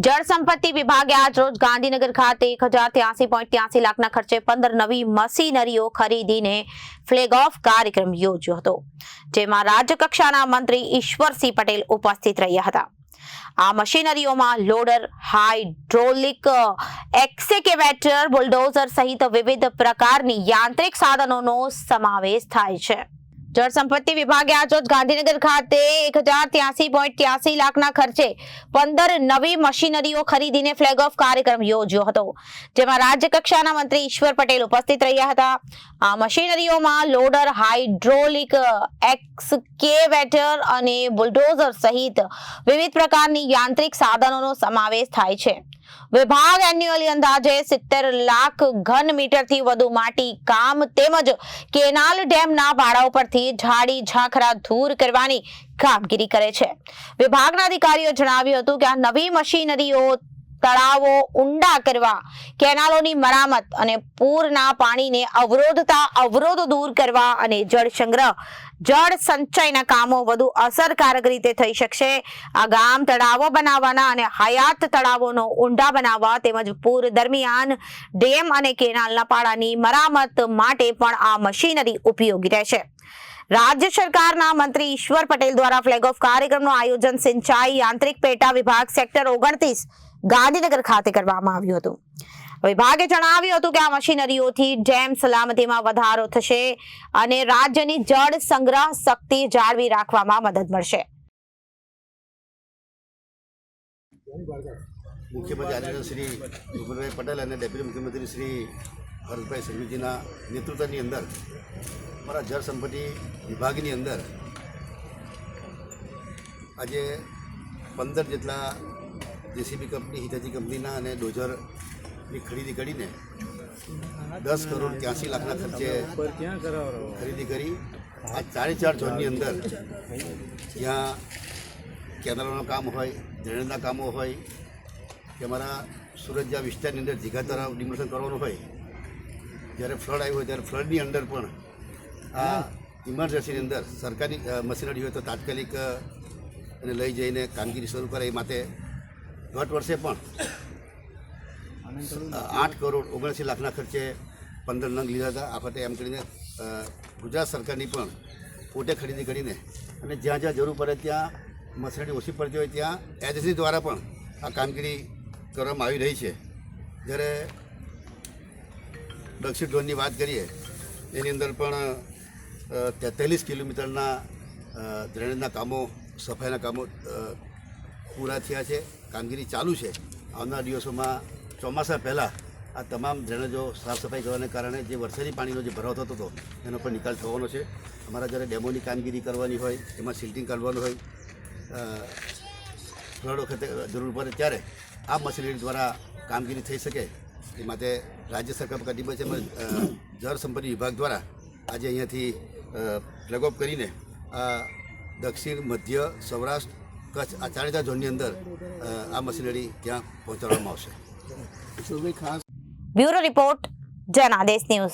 જળ સંપત્તિ વિભાગે આજ રોજ ગાંધીનગર ખાતે 1083.83 લાખના ખર્ચે 15 નવી મશીનરીઓ ખરીદીને ફ્લેગ ઓફ કાર્યક્રમ યોજ્યો હતો, જેમાં રાજ્ય કક્ષાના મંત્રી ઈશ્વરસિંહ પટેલ ઉપસ્થિત રહ્યા હતા। આ મશીનરીઓમાં લોડર, હાઇડ્રોલિક એક્સકેવેટર, બુલડોઝર સહિત વિવિધ પ્રકારની યાંત્રિક સાધનોનો સમાવેશ થાય છે। જળ સંપત્તિ વિભાગે આજ રોજ ગાંધીનગર ખાતે 1083.83 લાખના ખર્ચે 15 નવી મશીનરીઓ ખરીદીને ફ્લેગ ઓફ કાર્યક્રમ યોજ્યો હતો, જેમાં રાજ્ય કક્ષાના મંત્રી ઈશ્વર પટેલ ઉપસ્થિત રહ્યા હતા। આ મશીનરીઓમાં લોડર, હાઇડ્રોલિક એક્સકેવેટર અને બુલડોઝર સહિત વિવિધ પ્રકારની યાંત્રિક સાધનોનો સમાવેશ થાય છે। વિભાગ એન્યુઅલી અંદાજે 70 લાખ ઘન મીટરથી વધુ માટી કામ તેમજ કેનાલ ડેમના પાળા પરથી ઝાડી ઝાંખરા દૂર કરવાની કામગીરી કરે છે। વિભાગના અધિકારીઓ જણાવ્યું હતું કે આ નવી મશીનરીઓ તળાવો ઊંડા કરવા, કેનાલોની મરામત અને પૂરના પાણીને અવરોધતા અવરોધો દૂર કરવા અને જળ સંગ્રહ, જળ સંચયના કામો વધુ અસરકારક રીતે થઈ શકશે। આ ગામ તળાવો બનાવવાના અને હયાત તળાવોનો ઊંડા બનાવવા તેમજ પૂર દરમિયાન ડેમ અને કેનાલના પાળાની મરામત માટે પણ આ મશીનરી ઉપયોગી રહેશે। राज्य सरकारना मंत्री ईश्वर पटेल द्वारा फ्लेग ऑफ कार्यक्रमનું આયોજન સિંચાઈ યાંત્રિક પેટા વિભાગ સેક્ટર 29 ગાંધીનગર ખાતે કરવામાં આવ્યું હતું। વિભાગે જણાવ્યું હતું કે આ મશીનરીઓથી ડેમ સલામતીમાં વધારો થશે અને રાજ્યની જળ સંગ્રહ શક્તિ જાળવી રાખવામાં મદદ મળશે। मुख्यमंत्री आदरणीय श्री भूपेन्द्रभाई पटेल और डेप्यूटी मुख्यमंत्री श्री हर्षभाई संघवीजीना नेतृत्वनी अंदर हमारा जल संपत्ति विभागनी अंदर आज 15 जेटला जेसीबी कंपनी, हिताची कंपनीना अने डोजरनी खरीदी करीने 10 करोड़ 83 लाखना खर्चे खरीदी करी। आ 4 झोननी अंदर ज्यां केनालों काम होय, ड्रेनेजना कामों होय कि अमरा सूरत ज्या विस्तारनी अंदर दीघा तराव डिमोलेशन करवानुं होय, જ્યારે ફ્લડ આવ્યું હોય ત્યારે ફ્લડની અંદર પણ આ ઇમરજન્સીની અંદર સરકારી મશીનરી હોય તો તાત્કાલિક એને લઈ જઈને કામગીરી શરૂ કરે। એ માટે ગત વર્ષે પણ 8 કરોડ 79 લાખના ખર્ચે 15 નંગ લીધા હતા। આ વખતે એમ કરીને ગુજરાત સરકારની પણ પોતે ખરીદી કરીને અને જ્યાં જ્યાં જરૂર પડે ત્યાં મશીનરી ઓછી પડતી હોય ત્યાં એજન્સી દ્વારા પણ આ કામગીરી કરવામાં આવી રહી છે। જ્યારે દક્ષિણ ઝોનની વાત કરીએ એની અંદર પણ 43 કિલોમીટરના ડ્રેનેજના કામો, સફાઈના કામો પૂરા થયા છે, કામગીરી ચાલુ છે। આવનારા દિવસોમાં ચોમાસા પહેલાં આ તમામ ડ્રેનેજો સાફ સફાઈ કરવાને કારણે જે વરસાદી પાણીનો જે ભરાવ થતો હતો એનો પણ નિકાલ થવાનો છે। અમારા જ્યારે ડેમોની કામગીરી કરવાની હોય, એમાં સિલ્ટિંગ કરવાનું હોય, ફ્લડ વખતે જરૂર પડે ત્યારે આ મશીનરી દ્વારા કામગીરી થઈ શકે એ માટે રાજ્ય સરકાર કટિબદ્ધ છે। જળ સંપત્તિ વિભાગ દ્વારા આજે અહીંયાથી ફ્લેગ ઓફ કરીને આ દક્ષિણ, મધ્ય, સૌરાષ્ટ્ર, કચ્છ આ 4 ઝોનની અંદર આ મશીનરી ત્યાં પહોંચાડવામાં આવશે। Bureau report, Janadesh news.